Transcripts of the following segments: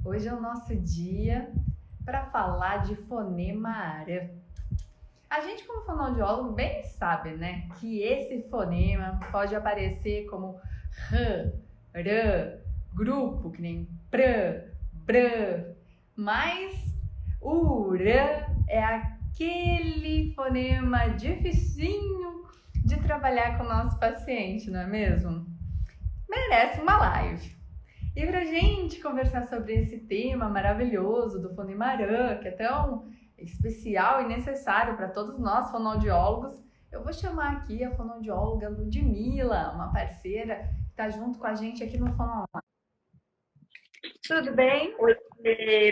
Hoje é o nosso dia para falar de fonema ARA. A gente, como fonoaudiólogo, bem sabe, né, que esse fonema pode aparecer como R, R, grupo, que nem PR, BR, mas o R é aquele fonema dificinho de trabalhar com o nosso paciente, não é mesmo? Merece uma live. E pra gente conversar sobre esse tema maravilhoso do fonema ARA, que é tão especial e necessário para todos nós fonoaudiólogos, eu vou chamar aqui a fonoaudióloga Ludmila, uma parceira que está junto com a gente aqui no Fono Online. Tudo bem? Oi,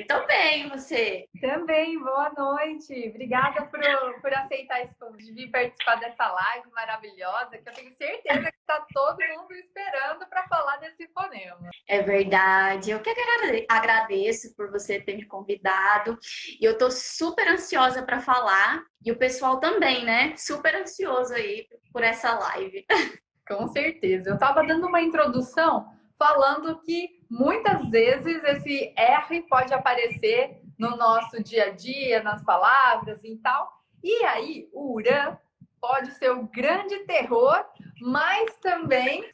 tô bem, você? Também, boa noite. Obrigada por aceitar esse convite, de vir participar dessa live maravilhosa, que eu tenho certeza que está todo mundo esperando para falar desse fonema. É verdade, eu que agradeço por você ter me convidado. E eu tô super ansiosa para falar, e o pessoal também, né? Super ansioso aí por essa live. Com certeza. Eu estava dando uma introdução falando que muitas vezes esse R pode aparecer no nosso dia a dia, nas palavras e tal. E aí, o URA pode ser o grande terror, mas também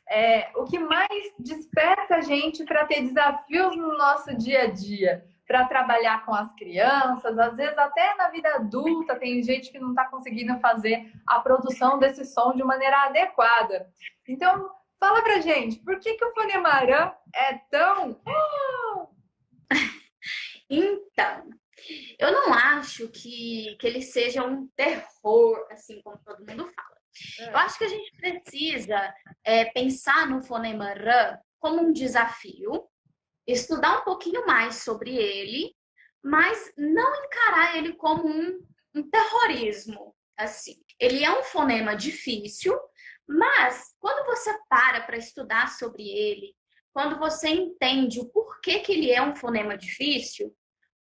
o que mais desperta a gente para ter desafios no nosso dia a dia, para trabalhar com as crianças, às vezes até na vida adulta tem gente que não está conseguindo fazer a produção desse som de maneira adequada. Então, fala pra gente, por que o fonema ARA é tão... Então, eu não acho que ele seja um terror, assim como todo mundo fala. Eu acho que a gente precisa pensar no fonema R como um desafio, estudar um pouquinho mais sobre ele, mas não encarar ele como um terrorismo, assim. Ele é um fonema difícil, mas quando você para estudar sobre ele, quando você entende o porquê que ele é um fonema difícil,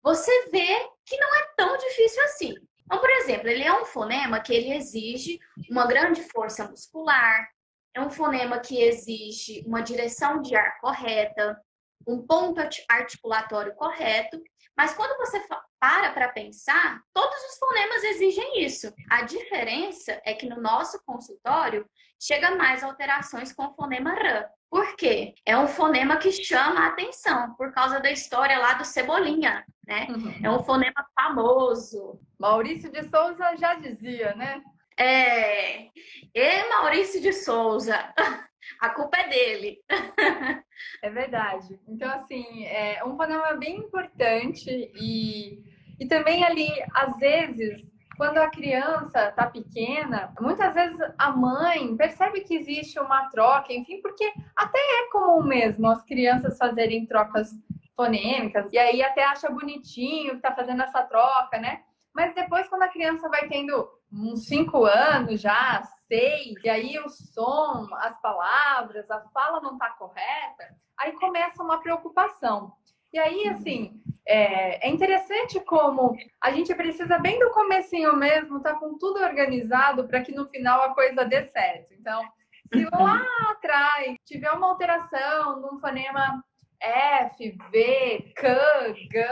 você vê que não é tão difícil assim. Então, por exemplo, ele é um fonema que ele exige uma grande força muscular, é um fonema que exige uma direção de ar correta, um ponto articulatório correto, mas quando você para pensar, todos os fonemas exigem isso. A diferença é que no nosso consultório chega mais alterações com o fonema R. Por quê? É um fonema que chama a atenção, por causa da história lá do Cebolinha, né? É um fonema famoso. Maurício de Souza já dizia, né? E Maurício de Souza, a culpa é dele. É verdade. Então, assim, é um fonema bem importante e também ali, às vezes, quando a criança está pequena, muitas vezes a mãe percebe que existe uma troca, enfim, porque até é comum mesmo as crianças fazerem trocas fonêmicas, e aí até acha bonitinho que está fazendo essa troca, né? Mas depois, quando a criança vai tendo uns 5 anos já, 6, e aí o som, as palavras, a fala não está correta, aí começa uma preocupação. E aí, assim, é interessante como a gente precisa bem do comecinho mesmo, tá com tudo organizado para que no final a coisa dê certo. Então, se lá atrás tiver uma alteração num fonema F, V, K, G,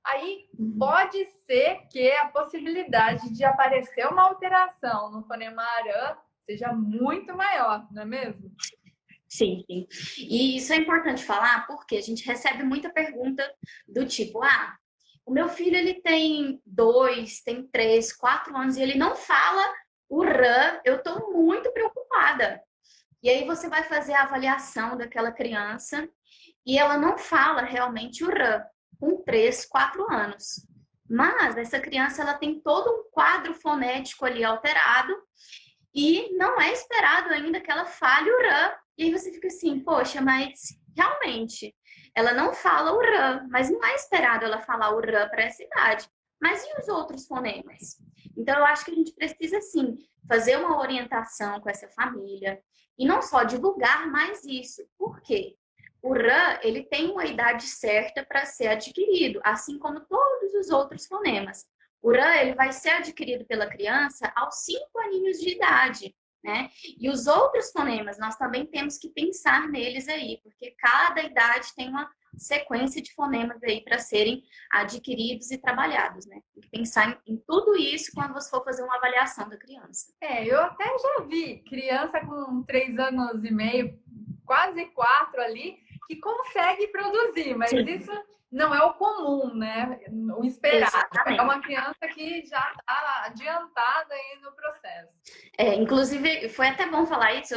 aí pode ser que a possibilidade de aparecer uma alteração no fonema ARA seja muito maior, não é mesmo? Sim, sim. E isso é importante falar porque a gente recebe muita pergunta do tipo, o meu filho ele tem 2, tem 3, 4 anos e ele não fala o R, eu estou muito preocupada. E aí você vai fazer a avaliação daquela criança e ela não fala realmente o R com 3, 4 anos. Mas essa criança ela tem todo um quadro fonético ali alterado e não é esperado ainda que ela fale o R. E aí você fica assim, poxa, mas realmente ela não fala o R, mas não é esperado ela falar o R para essa idade. Mas e os outros fonemas? Então eu acho que a gente precisa sim fazer uma orientação com essa família e não só divulgar mais isso. Por quê? O R, ele tem uma idade certa para ser adquirido, assim como todos os outros fonemas. O R, ele vai ser adquirido pela criança aos 5 aninhos de idade, né? E os outros fonemas, nós também temos que pensar neles aí, porque cada idade tem sequência de fonemas aí para serem adquiridos e trabalhados, né? Tem que pensar em tudo isso quando você for fazer uma avaliação da criança. Eu até já vi criança com 3 anos e meio, quase 4 ali, que consegue produzir, mas Sim. isso não é o comum, né? O esperado. Exatamente. É uma criança que já está adiantada aí no processo. Inclusive, foi até bom falar isso.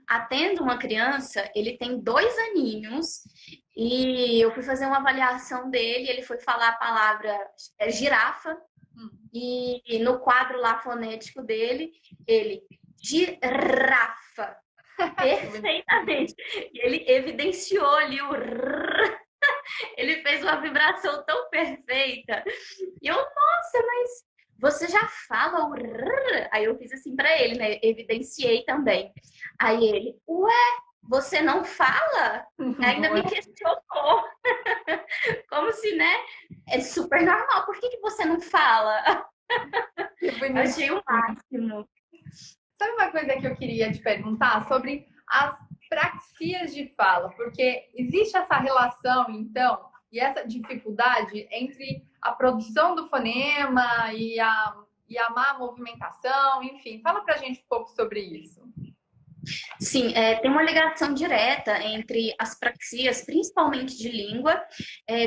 Atendo uma criança, ele tem 2 aninhos, e eu fui fazer uma avaliação dele, ele foi falar a palavra girafa, e no quadro lá fonético dele, ele, girafa, perfeitamente. Ele evidenciou ali o rrr, ele fez uma vibração tão perfeita. E eu, nossa, mas você já fala o rrr? Aí eu fiz assim pra ele, né? Evidenciei também. Aí ele, ué, você não fala? Ainda me questionou. Como se, né? É super normal. Por que você não fala? Achei o máximo. Sabe uma coisa que eu queria te perguntar sobre as praxias de fala? Porque existe essa relação, então, e essa dificuldade entre a produção do fonema e a má movimentação, enfim. Fala pra gente um pouco sobre isso. Sim, tem uma ligação direta entre as praxias, principalmente de língua,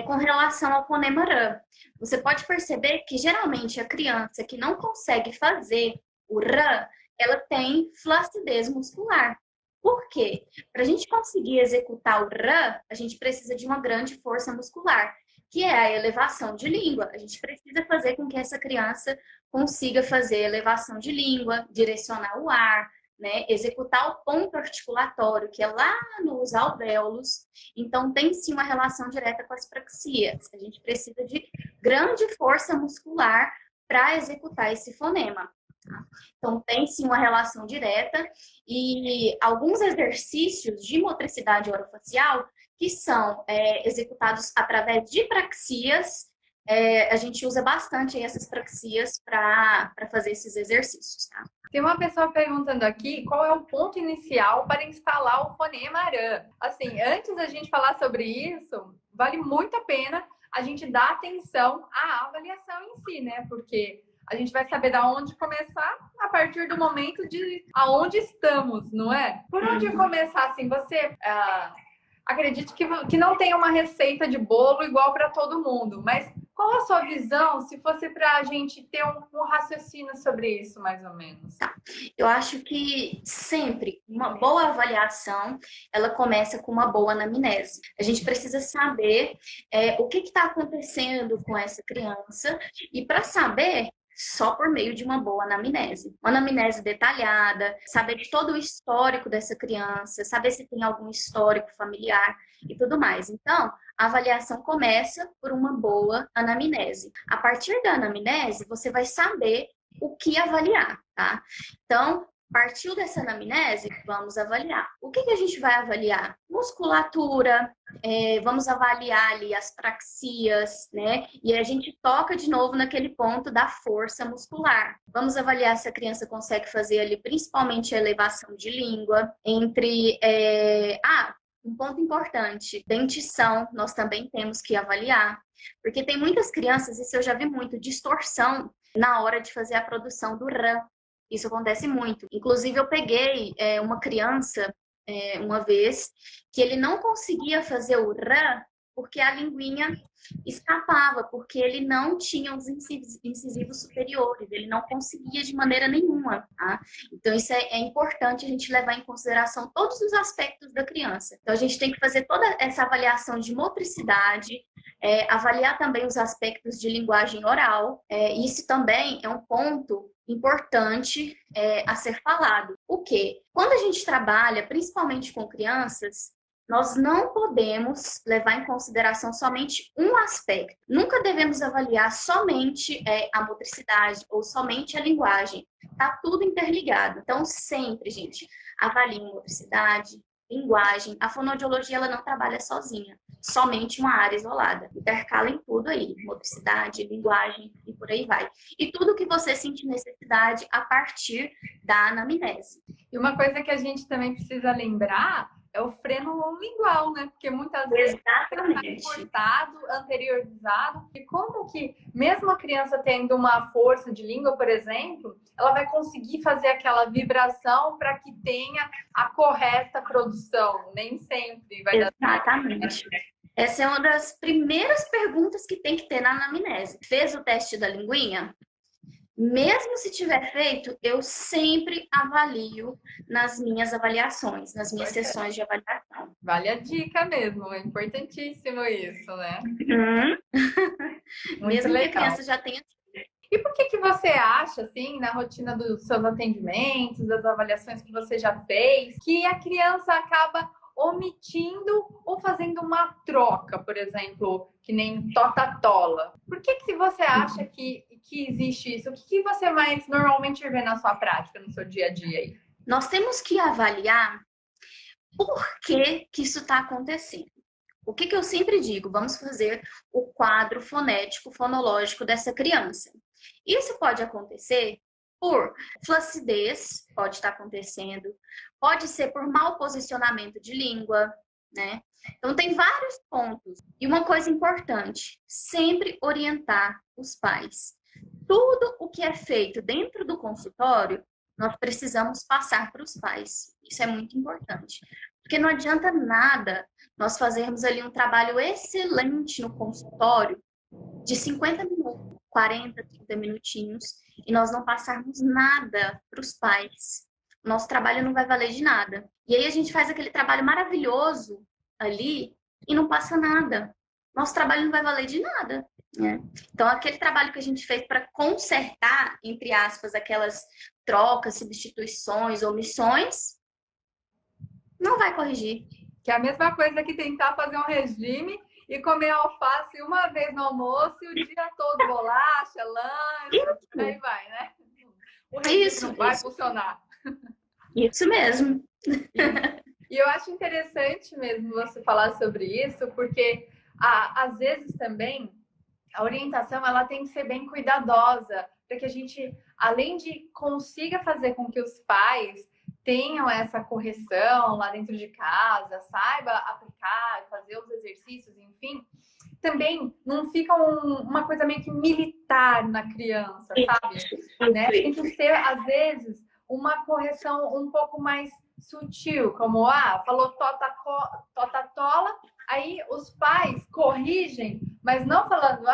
com relação ao fonema rã. Você pode perceber que, geralmente, a criança que não consegue fazer o rã, ela tem flacidez muscular. Por quê? Para a gente conseguir executar o rã, a gente precisa de uma grande força muscular, que é a elevação de língua. A gente precisa fazer com que essa criança consiga fazer elevação de língua, direcionar o ar, né, executar o ponto articulatório, que é lá nos alvéolos. Então, tem sim uma relação direta com as praxias. A gente precisa de grande força muscular para executar esse fonema. Tá? Então, tem sim uma relação direta, e alguns exercícios de motricidade orofacial que são executados através de praxias, a gente usa bastante essas praxias para fazer esses exercícios, tá? Tem uma pessoa perguntando aqui qual é o ponto inicial para instalar o fonema rã. Assim, antes da gente falar sobre isso, vale muito a pena a gente dar atenção à avaliação em si, né? Porque a gente vai saber da onde começar a partir do momento de aonde estamos, não é? Por onde começar, assim, você... acredito que não tem uma receita de bolo igual para todo mundo, mas qual a sua visão, se fosse para a gente ter um raciocínio sobre isso, mais ou menos? Tá. Eu acho que sempre uma boa avaliação, ela começa com uma boa anamnese. A gente precisa saber o que está acontecendo com essa criança, e para saber, só por meio de uma boa anamnese. Uma anamnese detalhada, saber de todo o histórico dessa criança, saber se tem algum histórico familiar e tudo mais. Então, a avaliação começa por uma boa anamnese. A partir da anamnese, você vai saber o que avaliar, tá? Então, partiu dessa anamnese, vamos avaliar. O que a gente vai avaliar? Musculatura, vamos avaliar ali as praxias, né? E a gente toca de novo naquele ponto da força muscular. Vamos avaliar se a criança consegue fazer ali, principalmente a elevação de língua, um ponto importante, dentição, nós também temos que avaliar, porque tem muitas crianças, isso eu já vi muito, distorção na hora de fazer a produção do rã. Isso acontece muito. Inclusive, eu peguei uma criança uma vez que ele não conseguia fazer o rã porque a linguinha escapava, porque ele não tinha os incisivos superiores, ele não conseguia de maneira nenhuma, tá? Então, isso é importante a gente levar em consideração todos os aspectos da criança. Então, a gente tem que fazer toda essa avaliação de motricidade, avaliar também os aspectos de linguagem oral. Isso também é um ponto importante a ser falado. O quê? Quando a gente trabalha, principalmente com crianças, nós não podemos levar em consideração somente um aspecto. Nunca devemos avaliar somente a motricidade ou somente a linguagem. Está tudo interligado. Então, sempre, gente, avaliem motricidade, linguagem. A fonoaudiologia, ela não trabalha sozinha, somente uma área isolada. Intercala em tudo aí, motricidade, linguagem e por aí vai. E tudo que você sentir necessidade a partir da anamnese. E uma coisa que a gente também precisa lembrar é o freno lingual, né? Porque muitas vezes Exatamente. está cortado, anteriorizado. E como que, mesmo a criança tendo uma força de língua, por exemplo, ela vai conseguir fazer aquela vibração para que tenha a correta produção? Nem sempre vai dar. Exatamente. Essa é uma das primeiras perguntas que tem que ter na anamnese. Fez o teste da linguinha? Mesmo se tiver feito, eu sempre avalio nas minhas avaliações, nas minhas sessões de avaliação. Vale a dica mesmo, é importantíssimo isso, né? Mesmo que a criança já tenha. E por que você acha, assim, na rotina dos seus atendimentos, das avaliações que você já fez, que a criança acaba omitindo ou fazendo uma troca, por exemplo, que nem tota-tola? Por que você acha que existe isso? O que você mais normalmente vê na sua prática, no seu dia a dia aí? Nós temos que avaliar por que isso está acontecendo. O que eu sempre digo? Vamos fazer o quadro fonético, fonológico dessa criança. Isso pode acontecer por flacidez, pode estar acontecendo, pode ser por mau posicionamento de língua, né? Então, tem vários pontos. E uma coisa importante, sempre orientar os pais. Tudo o que é feito dentro do consultório, nós precisamos passar para os pais. Isso é muito importante. Porque não adianta nada nós fazermos ali um trabalho excelente no consultório de 50 minutos, 40, 30 minutinhos, e nós não passarmos nada para os pais. Nosso trabalho não vai valer de nada. E aí a gente faz aquele trabalho maravilhoso ali e não passa nada. Nosso trabalho não vai valer de nada, né? Então, aquele trabalho que a gente fez para consertar, entre aspas, aquelas trocas, substituições, omissões, não vai corrigir. Que é a mesma coisa que tentar fazer um regime e comer alface uma vez no almoço e o dia todo bolacha, lanche, aí vai, né? O regime não vai funcionar. Isso mesmo. E eu acho interessante mesmo você falar sobre isso, porque às vezes também a orientação ela tem que ser bem cuidadosa, para que a gente, além de consiga fazer com que os pais tenham essa correção lá dentro de casa, saiba aplicar, fazer os exercícios, enfim, também não fica uma coisa meio que militar na criança, sabe? Né? Tem que ser, às vezes, uma correção um pouco mais sutil, como, falou tota-tola, aí os pais corrigem, mas não falando,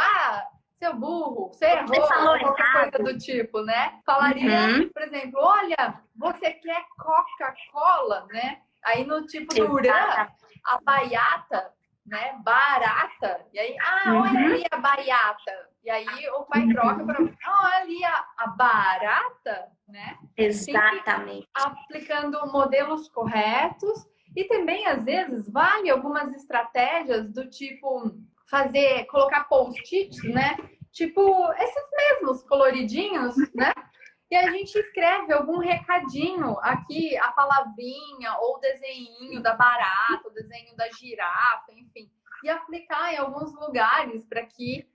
seu burro, você errou, ou qualquer coisa do tipo, né? Falaria, por exemplo, olha, você quer Coca-Cola, né? Aí no tipo do Urã, a baiata, né? Barata. E aí, olha ali a baiata. E aí o pai troca para, olha ali a barata, né? Exatamente. Aplicando modelos corretos. E também, às vezes, vale algumas estratégias do tipo colocar post-its, né? Tipo, esses mesmos coloridinhos, né? E a gente escreve algum recadinho aqui, a palavrinha, ou o desenho da barata, o desenho da girafa, enfim. E aplicar em alguns lugares para que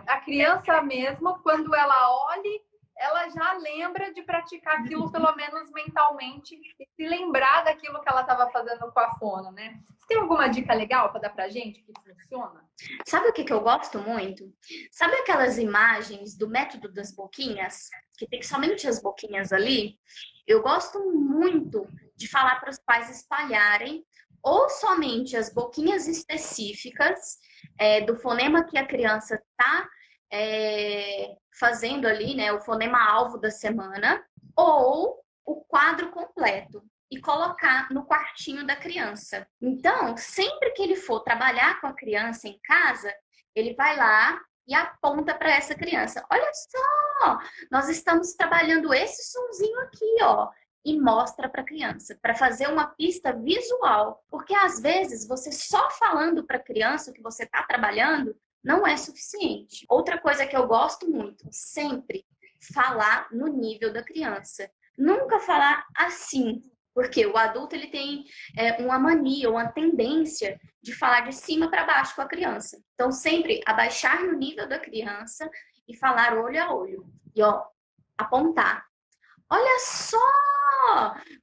a criança mesmo, quando ela olhe, ela já lembra de praticar aquilo, pelo menos mentalmente, e se lembrar daquilo que ela estava fazendo com a fono, né? Você tem alguma dica legal para dar pra gente que funciona? Sabe o que eu gosto muito? Sabe aquelas imagens do método das boquinhas? Que tem somente as boquinhas ali? Eu gosto muito de falar para os pais espalharem ou somente as boquinhas específicas do fonema que a criança está fazendo ali, né, o fonema alvo da semana, ou o quadro completo e colocar no quartinho da criança. Então, sempre que ele for trabalhar com a criança em casa, ele vai lá e aponta para essa criança. Olha só, nós estamos trabalhando esse sonzinho aqui, ó. E mostra para a criança, para fazer uma pista visual. Porque às vezes você só falando para a criança o que você está trabalhando não é suficiente. Outra coisa que eu gosto muito, sempre falar no nível da criança. Nunca falar assim, porque o adulto ele tem uma mania, uma tendência de falar de cima para baixo com a criança. Então, sempre abaixar no nível da criança e falar olho a olho. E, apontar. Olha só!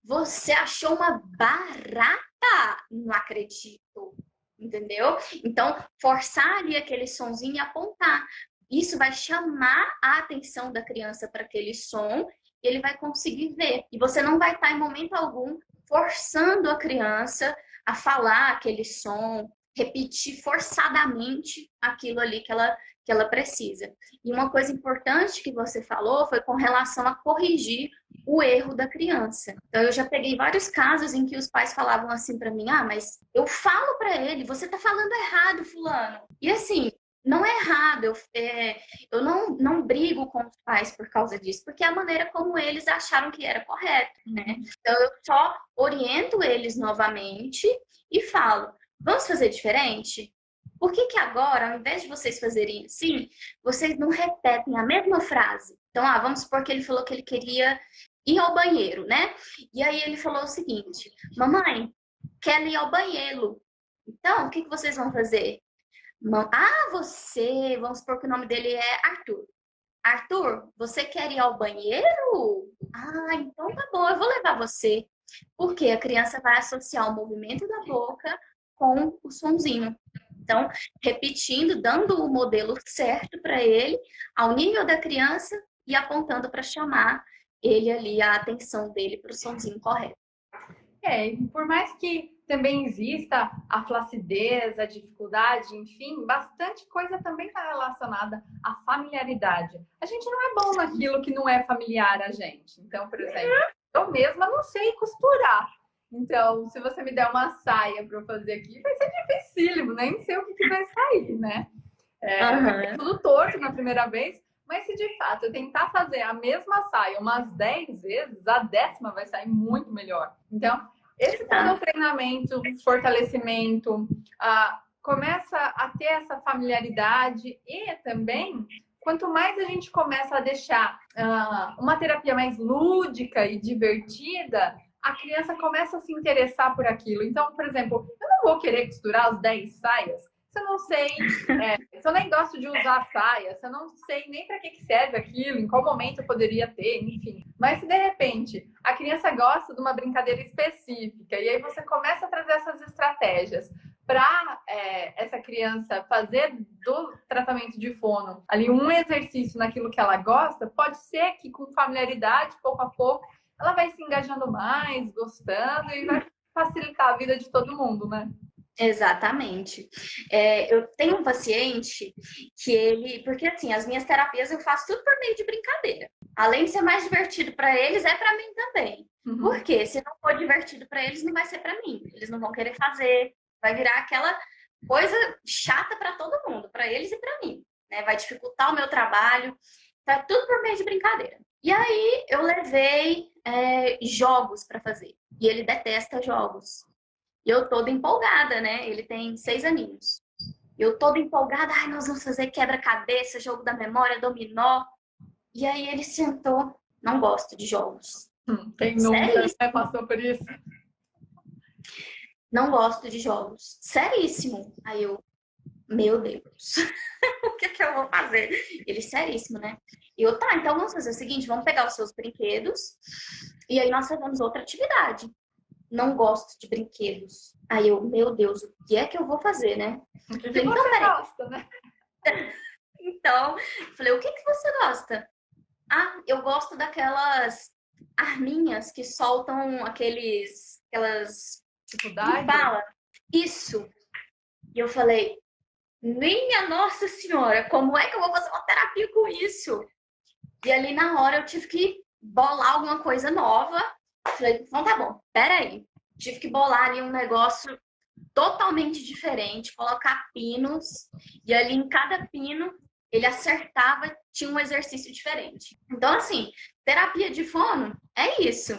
Você achou uma barata tá, não acredito, entendeu? Então, forçar ali aquele sonzinho e apontar. Isso vai chamar a atenção da criança para aquele som e ele vai conseguir ver. E você não vai estar em momento algum forçando a criança a falar aquele som, repetir forçadamente aquilo ali que ela precisa. E uma coisa importante que você falou foi com relação a corrigir o erro da criança. Então, eu já peguei vários casos em que os pais falavam assim para mim: ah, mas eu falo para ele, você tá falando errado, fulano. E assim, não é errado, eu não brigo com os pais por causa disso, porque é a maneira como eles acharam que era correto, né? Então, eu só oriento eles novamente e falo: vamos fazer diferente? Por que que agora, ao invés de vocês fazerem assim, vocês não repetem a mesma frase? Então, vamos supor que ele falou que ele queria ir ao banheiro, né? E aí ele falou o seguinte: mamãe, quero ir ao banheiro. Então, o que que vocês vão fazer? Vamos supor que o nome dele é Arthur. Arthur, você quer ir ao banheiro? Então tá bom, eu vou levar você. Porque a criança vai associar o movimento da boca com o sonzinho. Então, repetindo, dando o modelo certo para ele, ao nível da criança e apontando para chamar ele ali, a atenção dele para o sonzinho correto. E por mais que também exista a flacidez, a dificuldade, enfim, bastante coisa também está relacionada à familiaridade. A gente não é bom naquilo que não é familiar a gente. Então, por exemplo, eu mesma não sei costurar. Então, se você me der uma saia para eu fazer aqui, vai ser dificílimo, nem sei o que vai sair, né? É tudo torto na primeira vez, mas se de fato eu tentar fazer a mesma saia umas 10 vezes, a 10ª vai sair muito melhor. Então, esse todo treinamento, fortalecimento, começa a ter essa familiaridade e também, quanto mais a gente começa a deixar uma terapia mais lúdica e divertida, a criança começa a se interessar por aquilo. Então, por exemplo, eu não vou querer costurar as 10 saias se eu não sei, se eu nem gosto de usar saia, se eu não sei nem para que serve aquilo, em qual momento eu poderia ter, enfim. Mas se de repente a criança gosta de uma brincadeira específica e aí você começa a trazer essas estratégias para essa criança fazer do tratamento de fono ali um exercício naquilo que ela gosta, pode ser que com familiaridade, pouco a pouco, ela vai se engajando mais, gostando e vai facilitar a vida de todo mundo, né? Exatamente. Eu tenho um paciente que porque assim, as minhas terapias eu faço tudo por meio de brincadeira. Além de ser mais divertido para eles, é para mim também. Porque se não for divertido para eles, não vai ser para mim. Eles não vão querer fazer, vai virar aquela coisa chata para todo mundo, para eles e para mim, né? Vai dificultar o meu trabalho. Tá tudo por meio de brincadeira. E aí eu levei jogos para fazer. E ele detesta jogos. E eu toda empolgada, né? Ele tem 6 aninhos. Eu toda empolgada, nós vamos fazer quebra-cabeça, jogo da memória, dominó. E aí ele sentou, não gosto de jogos. Quem nunca passou por isso? Não gosto de jogos. Seríssimo. Aí eu, meu Deus, o que eu vou fazer? Ele, seríssimo, né? E eu, tá, então vamos fazer o seguinte, vamos pegar os seus brinquedos e aí nós fazemos outra atividade. Não gosto de brinquedos. Aí eu, meu Deus, o que é que eu vou fazer, né? O que você gosta, né? Então, falei, o que você gosta? Eu gosto daquelas arminhas que soltam aquelas... Tipo, fala? Isso. E eu falei, minha Nossa Senhora, como é que eu vou fazer uma terapia com isso? E ali na hora eu tive que bolar alguma coisa nova. Falei, então tá bom, peraí. Tive que bolar ali um negócio totalmente diferente, colocar pinos, e ali em cada pino ele acertava, tinha um exercício diferente. Então, assim, terapia de fono é isso.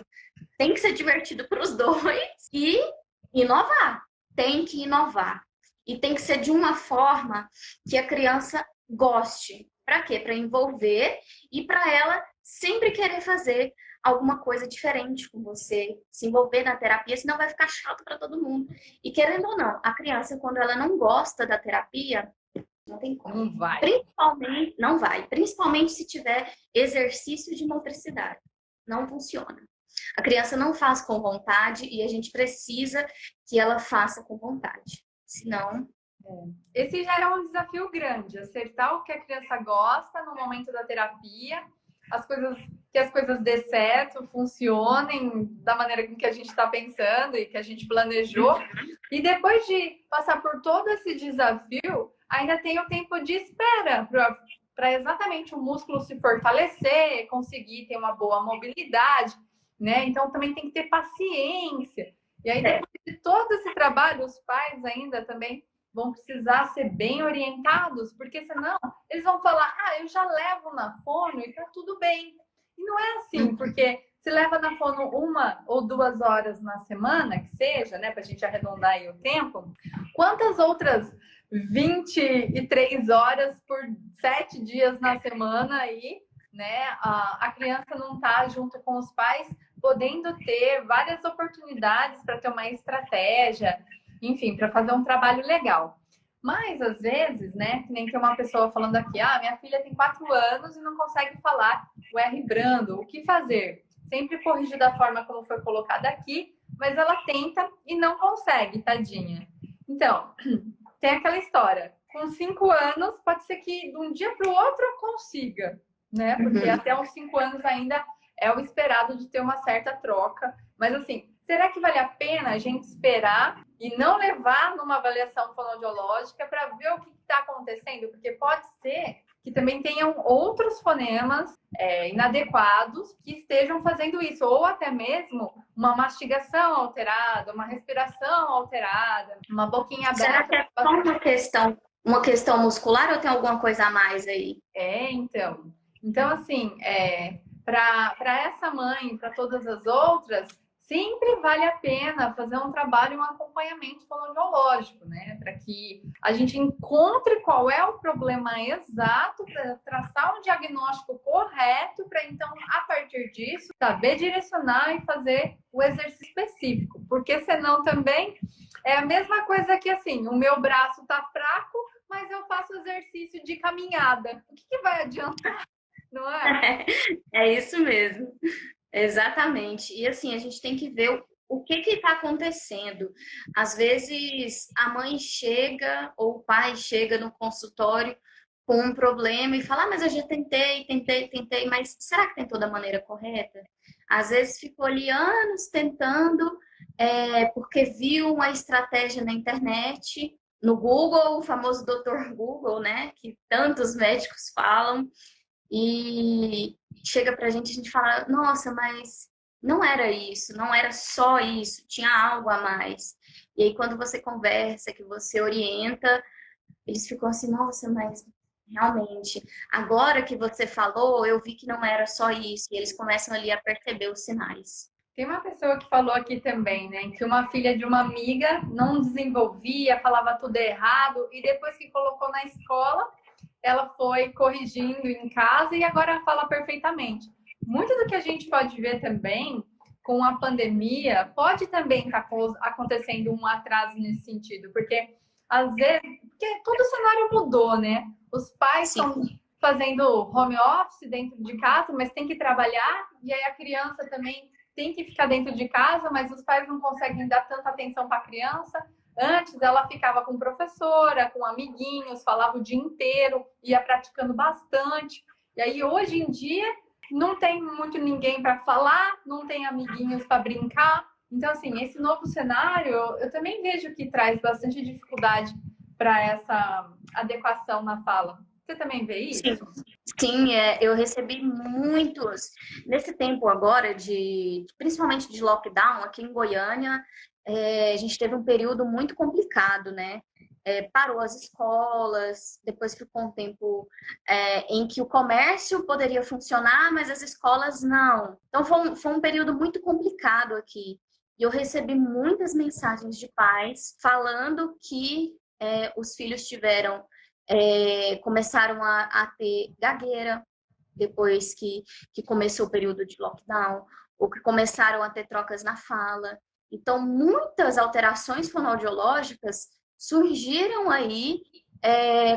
Tem que ser divertido para os dois e inovar. Tem que inovar. E tem que ser de uma forma que a criança goste. Para quê? Para envolver e para ela sempre querer fazer alguma coisa diferente com você, se envolver na terapia, senão vai ficar chato para todo mundo. E querendo ou não, a criança, quando ela não gosta da terapia, não tem como. Não vai. Não vai. Principalmente se tiver exercício de motricidade. Não funciona. A criança não faz com vontade e a gente precisa que ela faça com vontade. Senão, Esse já é um desafio grande, acertar o que a criança gosta no momento da terapia, que as coisas dê certo, funcionem da maneira que a gente está pensando e que a gente planejou. E depois de passar por todo esse desafio, ainda tem o tempo de espera para exatamente o músculo se fortalecer, conseguir ter uma boa mobilidade, né? Então também tem que ter paciência. E aí, depois de todo esse trabalho, os pais ainda também vão precisar ser bem orientados, porque senão eles vão falar, eu já levo na fono e tá tudo bem. E não é assim, porque se leva na fono 1 ou 2 horas na semana, que seja, né, pra gente arredondar aí o tempo, quantas outras 23 horas por 7 dias na semana aí, né, a criança não tá junto com os pais, podendo ter várias oportunidades para ter uma estratégia, enfim, para fazer um trabalho legal. Mas, às vezes, né, que nem tem uma pessoa falando aqui, minha filha tem 4 anos e não consegue falar o R brando, o que fazer? Sempre corrigir da forma como foi colocada aqui, mas ela tenta e não consegue, tadinha. Então, tem aquela história, com 5 anos, pode ser que de um dia para o outro eu consiga, né? Porque até os 5 anos ainda é o esperado de ter uma certa troca. Mas, assim, será que vale a pena a gente esperar e não levar numa avaliação fonoaudiológica para ver o que está acontecendo? Porque pode ser que também tenham outros fonemas inadequados que estejam fazendo isso, ou até mesmo uma mastigação alterada, uma respiração alterada, uma boquinha aberta. Será que é só uma questão muscular ou tem alguma coisa a mais aí? Então assim, para essa mãe, para todas as outras, sempre vale a pena fazer um trabalho, um acompanhamento fonoaudiológico, né? Para que a gente encontre qual é o problema exato, para traçar um diagnóstico correto, para então, a partir disso, saber direcionar e fazer o exercício específico. Porque senão também é a mesma coisa que assim, o meu braço tá fraco, mas eu faço exercício de caminhada. O que vai adiantar? Não é? É isso mesmo. Exatamente. E assim, a gente tem que ver o que está acontecendo. Às vezes a mãe chega ou o pai chega no consultório com um problema e fala, mas eu já tentei, mas será que tentou da maneira correta? Às vezes ficou ali anos tentando, porque viu uma estratégia na internet, no Google, o famoso doutor Google, né? Que tantos médicos falam. E chega pra gente, a gente fala, nossa, mas não era isso, não era só isso, tinha algo a mais. E aí quando você conversa, que você orienta, eles ficam assim, nossa, mas realmente, agora que você falou, eu vi que não era só isso. E eles começam ali a perceber os sinais. Tem uma pessoa que falou aqui também, né, que uma filha de uma amiga não desenvolvia, falava tudo errado, e depois que colocou na escola, ela foi corrigindo em casa e agora fala perfeitamente. Muito do que a gente pode ver também com a pandemia pode também estar acontecendo um atraso nesse sentido, porque às vezes, porque todo o cenário mudou, né? Os pais estão fazendo home office dentro de casa, mas tem que trabalhar, e aí a criança também tem que ficar dentro de casa, mas os pais não conseguem dar tanta atenção para a criança. Antes ela ficava com professora, com amiguinhos, falava o dia inteiro, ia praticando bastante. E aí hoje em dia não tem muito ninguém para falar, não tem amiguinhos para brincar. Então, assim, esse novo cenário eu também vejo que traz bastante dificuldade para essa adequação na fala. Você também vê isso? Sim, eu recebi muitos. Nesse tempo agora, principalmente de lockdown, aqui em Goiânia, a gente teve um período muito complicado, né? Parou as escolas, depois ficou um tempo em que o comércio poderia funcionar, mas as escolas não. Então foi um período muito complicado aqui. E eu recebi muitas mensagens de pais falando que os filhos começaram a ter gagueira depois que começou o período de lockdown, ou que começaram a ter trocas na fala. Então, muitas alterações fonoaudiológicas surgiram aí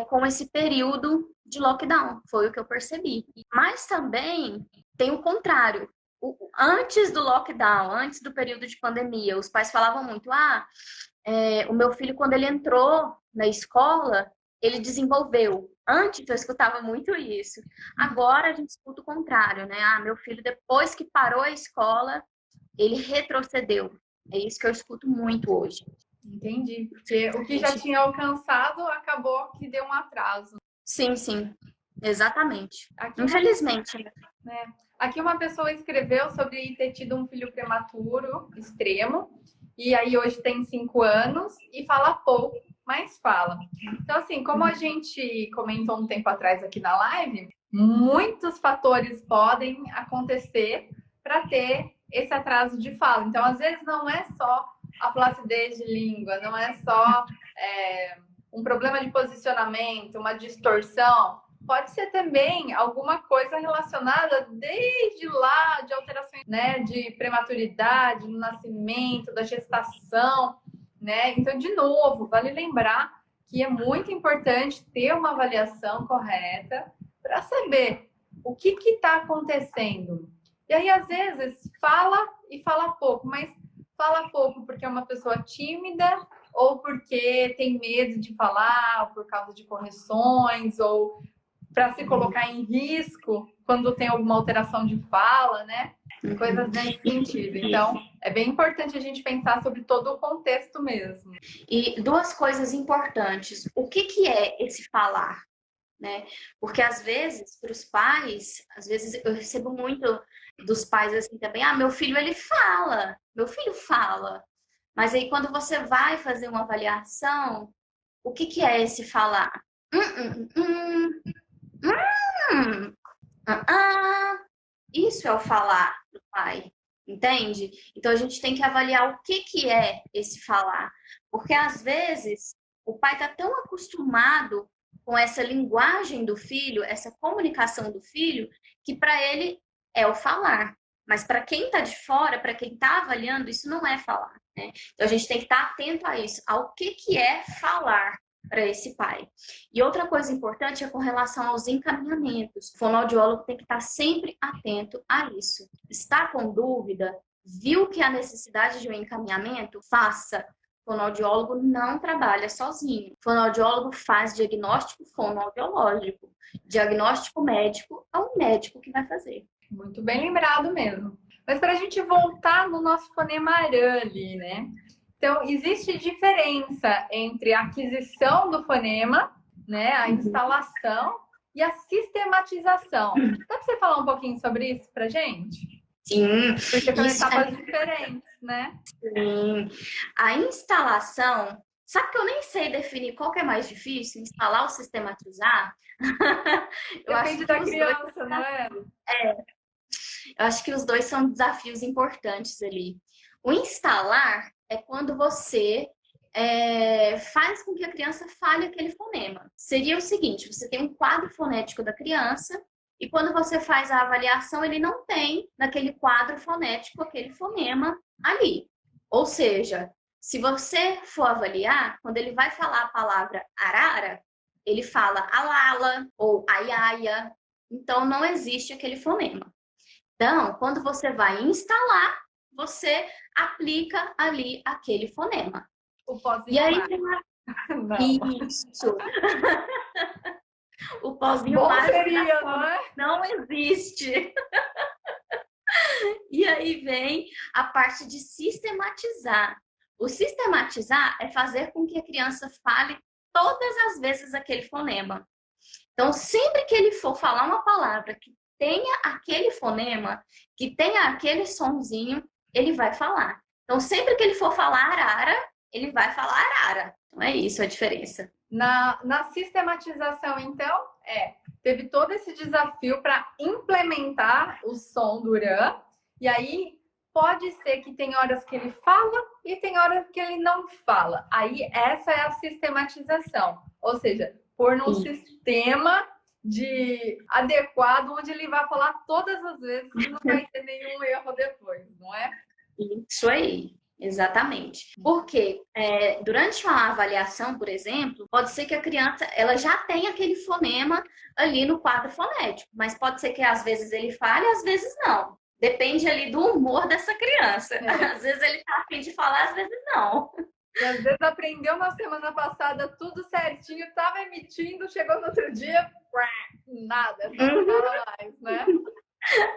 com esse período de lockdown, foi o que eu percebi. Mas também tem o contrário. Antes do lockdown, antes do período de pandemia, os pais falavam muito, o meu filho, quando ele entrou na escola, ele desenvolveu. Antes eu escutava muito isso. Agora a gente escuta o contrário, né? Meu filho, depois que parou a escola, ele retrocedeu. É isso que eu escuto muito hoje. Entendi. Porque o que já tinha alcançado acabou que deu um atraso. Sim, sim. Exatamente. Infelizmente. Aqui uma pessoa escreveu sobre ter tido um filho prematuro extremo. E aí hoje tem 5 anos e fala pouco, mas fala. Então, assim, como a gente comentou um tempo atrás aqui na live, muitos fatores podem acontecer para ter esse atraso de fala. Então, às vezes, não é só a flacidez de língua, não é só um problema de posicionamento, uma distorção. Pode ser também alguma coisa relacionada desde lá de alterações, né, de prematuridade, no nascimento, da gestação, né? Então, de novo, vale lembrar que é muito importante ter uma avaliação correta para saber o que está acontecendo. E aí, às vezes, fala e fala pouco, mas fala pouco porque é uma pessoa tímida ou porque tem medo de falar, ou por causa de correções, ou para se colocar em risco quando tem alguma alteração de fala, né? Coisas nesse sentido. Então, é bem importante a gente pensar sobre todo o contexto mesmo. E 2 coisas importantes. O que é esse falar? Né? Porque às vezes, para os pais, às vezes eu recebo muito dos pais assim também, meu filho ele fala, meu filho fala. Mas aí quando você vai fazer uma avaliação, o que é esse falar? Isso é o falar do pai, entende? Então a gente tem que avaliar o que é esse falar. Porque às vezes o pai está tão acostumado com essa linguagem do filho, essa comunicação do filho, que para ele é o falar. Mas para quem está de fora, para quem está avaliando, isso não é falar, né? Então a gente tem que estar atento a isso, ao que é falar para esse pai. E outra coisa importante é com relação aos encaminhamentos. O fonoaudiólogo tem que estar sempre atento a isso. Está com dúvida? Viu que há necessidade de um encaminhamento? Faça. O fonoaudiólogo não trabalha sozinho. O fonoaudiólogo faz diagnóstico fonoaudiológico. Diagnóstico médico é o médico que vai fazer. Muito bem lembrado mesmo. Mas para a gente voltar no nosso fonema arã ali, né? Então, existe diferença entre a aquisição do fonema, né, a instalação e a sistematização. Dá para você falar um pouquinho sobre isso para gente? Sim. Porque são etapas diferentes, né? Sim. A instalação, sabe que eu nem sei definir qual que é mais difícil, instalar ou sistematizar? Depende da criança, não é? Eu acho que os dois são desafios importantes ali. O instalar é quando você faz com que a criança fale aquele fonema. Seria o seguinte, você tem um quadro fonético da criança e quando você faz a avaliação, ele não tem naquele quadro fonético aquele fonema ali. Ou seja, se você for avaliar, quando ele vai falar a palavra arara, ele fala alala ou aiaia. Então, não existe aquele fonema. Então, quando você vai instalar, você aplica ali aquele fonema. O pozinho. E aí tem uma... Isso. O pozinho seria, não é? Não existe. E aí vem a parte de sistematizar. O sistematizar é fazer com que a criança fale todas as vezes aquele fonema. Então, sempre que ele for falar uma palavra que tenha aquele fonema, que tenha aquele sonzinho, ele vai falar. Então, sempre que ele for falar arara, ele vai falar arara. Então, é isso a diferença. Na sistematização, então, teve todo esse desafio para implementar o som do Uran. E aí, pode ser que tem horas que ele fala e tem horas que ele não fala. Aí, essa é a sistematização. Ou seja, pôr num sistema adequado, onde ele vai falar todas as vezes e não vai ter nenhum erro depois, não é? Isso aí, exatamente. Porque durante uma avaliação, por exemplo, pode ser que a criança ela já tenha aquele fonema ali no quadro fonético, mas pode ser que às vezes ele fale, às vezes não. Depende ali do humor dessa criança. É. Às vezes ele tá a fim de falar, às vezes não. E às vezes aprendeu na semana passada tudo certinho, estava emitindo, chegou no outro dia, nada, não fala mais, né?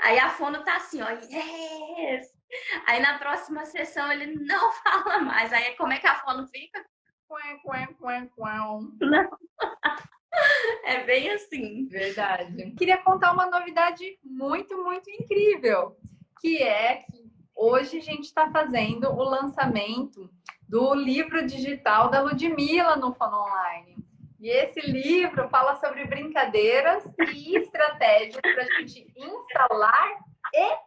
Aí a fono tá assim, ó, yes! Aí na próxima sessão ele não fala mais. Aí como é que a fono fica? Não. É bem assim. Verdade. Queria contar uma novidade muito, muito incrível, que é que hoje a gente está fazendo o lançamento do livro digital da Ludmilla no Fono Online. E esse livro fala sobre brincadeiras e estratégias para a gente instalar e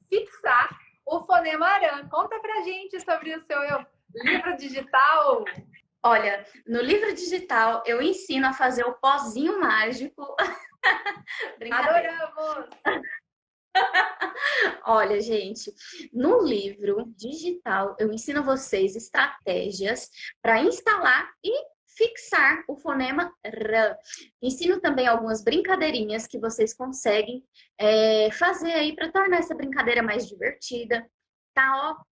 fixar o fonema aran. Conta pra gente sobre o seu livro digital. Olha, no livro digital eu ensino a fazer o pozinho mágico. Adoramos! Olha, gente, no livro digital eu ensino vocês estratégias para instalar e fixar o fonema R. Ensino também algumas brincadeirinhas que vocês conseguem fazer aí para tornar essa brincadeira mais divertida. Tá, ó,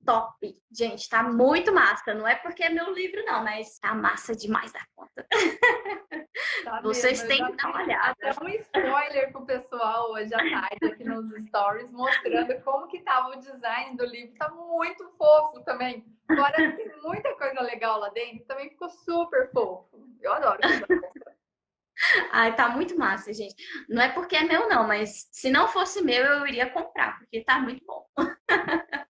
top. Gente, tá muito massa. Não é porque é meu livro, não, mas tá massa demais da conta. Tá Vocês mesmo, têm que dar uma olhada. até um spoiler pro pessoal hoje à tarde aqui nos stories, mostrando como que tava o design do livro. Tá muito fofo também. Fora que tem muita coisa legal lá dentro, também ficou super fofo. Eu adoro coisa fofa. Ai, tá muito massa, gente. Não é porque é meu, não, mas se não fosse meu, eu iria comprar, porque tá muito bom.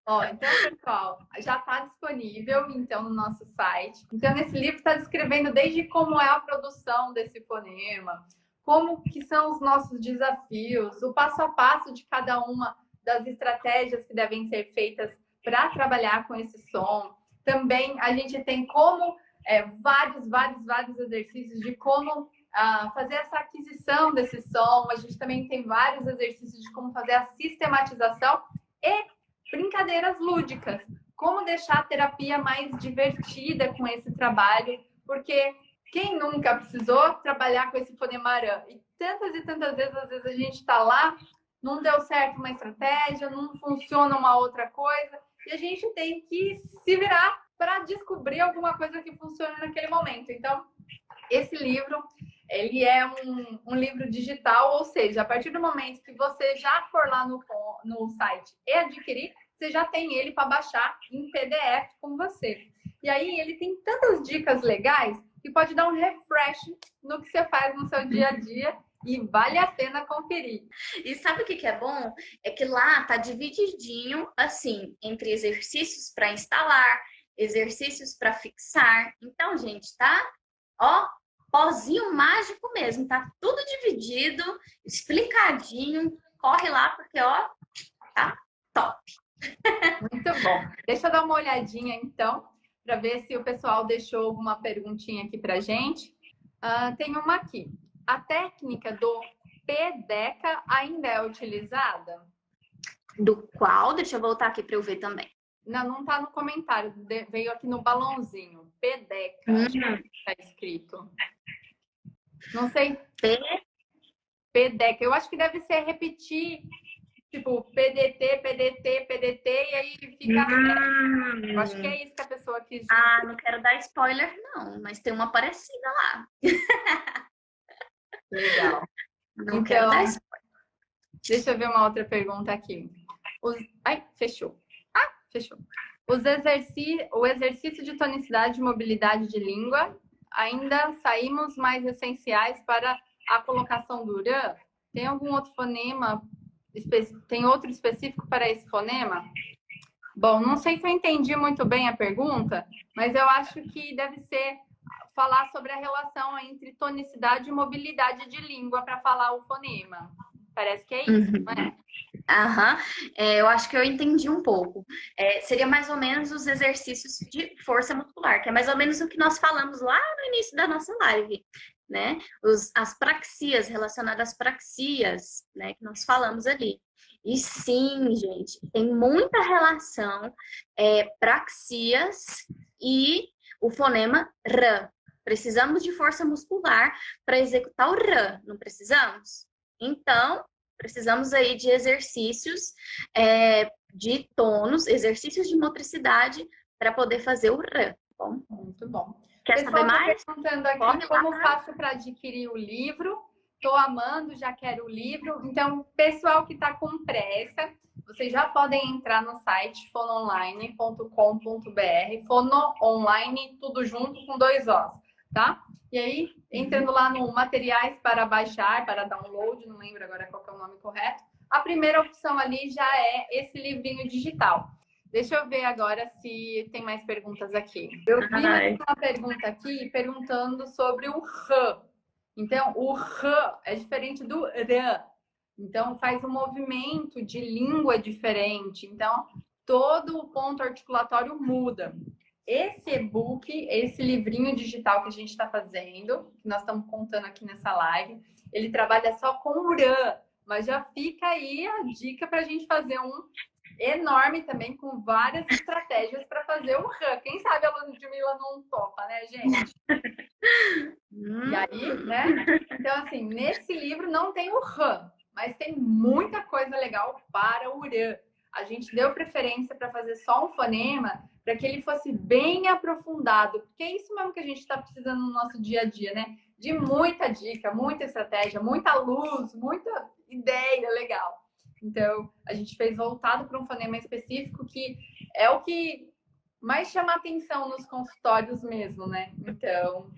Ó, então, pessoal, já está disponível então no nosso site. Então, nesse livro está descrevendo desde como é a produção desse fonema, como que são os nossos desafios, o passo a passo de cada uma das estratégias que devem ser feitas para trabalhar com esse som. Também a gente tem como vários exercícios de como fazer essa aquisição desse som. A gente também tem vários exercícios de como fazer a sistematização e brincadeiras lúdicas, como deixar a terapia mais divertida com esse trabalho, porque quem nunca precisou trabalhar com esse fonema aran? E tantas vezes, às vezes a gente está lá, não deu certo uma estratégia, não funciona uma outra coisa, e a gente tem que se virar para descobrir alguma coisa que funcione naquele momento. Então, esse livro, ele é um livro digital, ou seja, a partir do momento que você já for lá no site e adquirir, você já tem ele para baixar em PDF com você. E aí ele tem tantas dicas legais que pode dar um refresh no que você faz no seu dia a dia e vale a pena conferir. E sabe o que é bom? É que lá tá divididinho, assim, entre exercícios para instalar, exercícios para fixar. Então, gente, tá? Ó, pozinho mágico mesmo, tá tudo dividido, explicadinho. Corre lá, porque, ó, tá top. Muito bom. Deixa eu dar uma olhadinha, então, para ver se o pessoal deixou alguma perguntinha aqui para gente. Tem uma aqui. A técnica do PDECA ainda é utilizada? Do qual? Deixa eu voltar aqui para eu ver também. Não está no comentário. Veio aqui no balãozinho. PDECA está escrito. Não sei. PDECA. Eu acho que deve ser repetir, tipo, PDT, PDT, PDT, e aí fica. Eu acho que é isso que a pessoa quis dizer. Ah, não quero dar spoiler, não, mas tem uma parecida lá. Legal. Não quero dar spoiler. Deixa eu ver uma outra pergunta aqui. Ai, fechou. Fechou. O exercício de tonicidade e mobilidade de língua, ainda saímos mais essenciais para a colocação do uran? Tem algum outro fonema? Tem outro específico para esse fonema? Bom, não sei se eu entendi muito bem a pergunta, mas eu acho que deve ser falar sobre a relação entre tonicidade e mobilidade de língua para falar o fonema. Parece que é isso, não é? Aham, eu acho que eu entendi um pouco. Seria mais ou menos os exercícios de força muscular, que é mais ou menos o que nós falamos lá no início da nossa live, né? As praxias, relacionadas às praxias, né? Que nós falamos ali. E sim, gente, tem muita relação praxias e o fonema R. Precisamos de força muscular para executar o R, não precisamos? Então, precisamos aí de exercícios de tônus, exercícios de motricidade para poder fazer o rã. Bom, muito bom. Quer saber mais? Perguntando aqui como faço para adquirir o livro. Estou amando, já quero o livro. Então, pessoal que está com pressa, vocês já podem entrar no site fonoonline.com.br, Fono Online, tudo junto com 2 Os, tá? E aí, entrando lá no materiais para baixar, para download, não lembro agora qual que é o nome correto, a primeira opção ali já é esse livrinho digital. Deixa eu ver agora se tem mais perguntas aqui. Eu vi uma pergunta aqui perguntando sobre o R. Então, o R é diferente do R. Então, faz um movimento de língua diferente. Então, todo o ponto articulatório muda. Esse e-book, esse livrinho digital que a gente está fazendo, que nós estamos contando aqui nessa live, ele trabalha só com o R. Mas já fica aí a dica para a gente fazer um enorme também, com várias estratégias para fazer o rã. Quem sabe a Ludmilla não topa, né, gente? E aí, né? Então, assim, nesse livro não tem o rã, mas tem muita coisa legal para o rã. A gente deu preferência para fazer só um fonema, para que ele fosse bem aprofundado, porque é isso mesmo que a gente está precisando no nosso dia a dia, né? De muita dica, muita estratégia, muita luz, muita ideia legal. Então, a gente fez voltado para um fonema específico que é o que mais chama atenção nos consultórios mesmo, né? Então,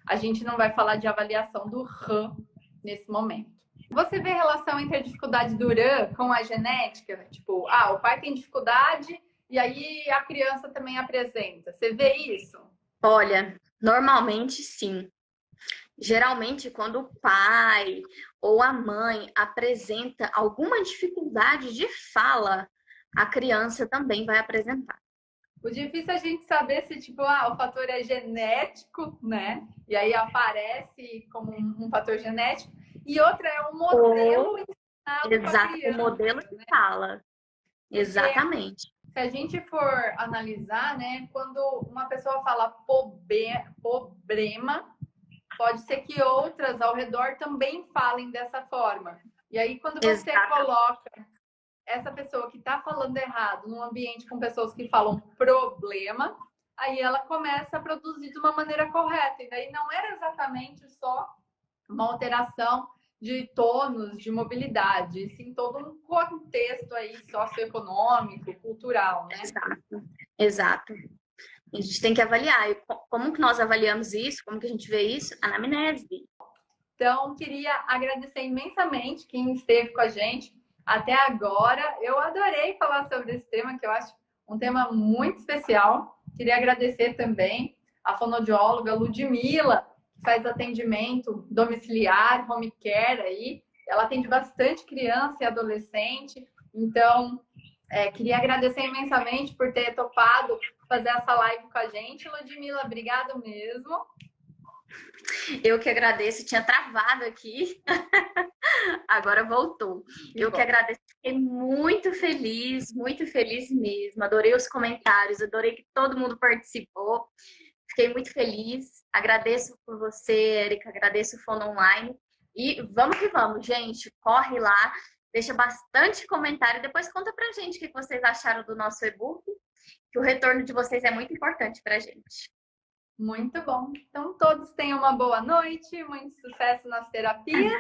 a gente não vai falar de avaliação do rã nesse momento. Você vê relação entre a dificuldade do rã com a genética? Tipo, o pai tem dificuldade e aí a criança também apresenta. Você vê isso? Olha, normalmente sim. Geralmente, quando o pai ou a mãe apresenta alguma dificuldade de fala, a criança também vai apresentar. O difícil é a gente saber se, tipo, o fator é genético, né? E aí aparece como um fator genético. E outra é o modelo ensinado para criança. O modelo de fala. Exatamente. Se a gente for analisar, né? Quando uma pessoa fala problema, pode ser que outras ao redor também falem dessa forma. E aí, quando você coloca essa pessoa que está falando errado num ambiente com pessoas que falam problema, aí ela começa a produzir de uma maneira correta. E daí não era exatamente só uma alteração de tônus, de mobilidade, sim todo um contexto aí socioeconômico, cultural, né? Exato. A gente tem que avaliar. E como que nós avaliamos isso? Como que a gente vê isso? Anamnese. Então, queria agradecer imensamente quem esteve com a gente até agora. Eu adorei falar sobre esse tema, que eu acho um tema muito especial. Queria agradecer também a fonoaudióloga Ludmilla, que faz atendimento domiciliar, home care aí. Ela atende bastante criança e adolescente. Então, queria agradecer imensamente por ter topado fazer essa live com a gente. Ludmilla, obrigada mesmo. Eu que agradeço, tinha travado aqui, agora voltou. Eu que agradeço, fiquei muito feliz mesmo. Adorei os comentários, adorei que todo mundo participou. Fiquei muito feliz. Agradeço por você, Érica, agradeço o Fono Online. E vamos que vamos, gente. Corre lá, deixa bastante comentário. Depois conta pra gente o que vocês acharam do nosso e-book, que o retorno de vocês é muito importante pra gente. Muito bom. Então, todos tenham uma boa noite, muito sucesso nas terapias.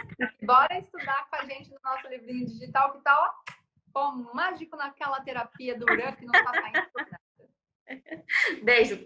Bora estudar com a gente no nosso livrinho digital, que tá, ó, mágico naquela terapia do Urã, que não tá saindo por nada. Beijo.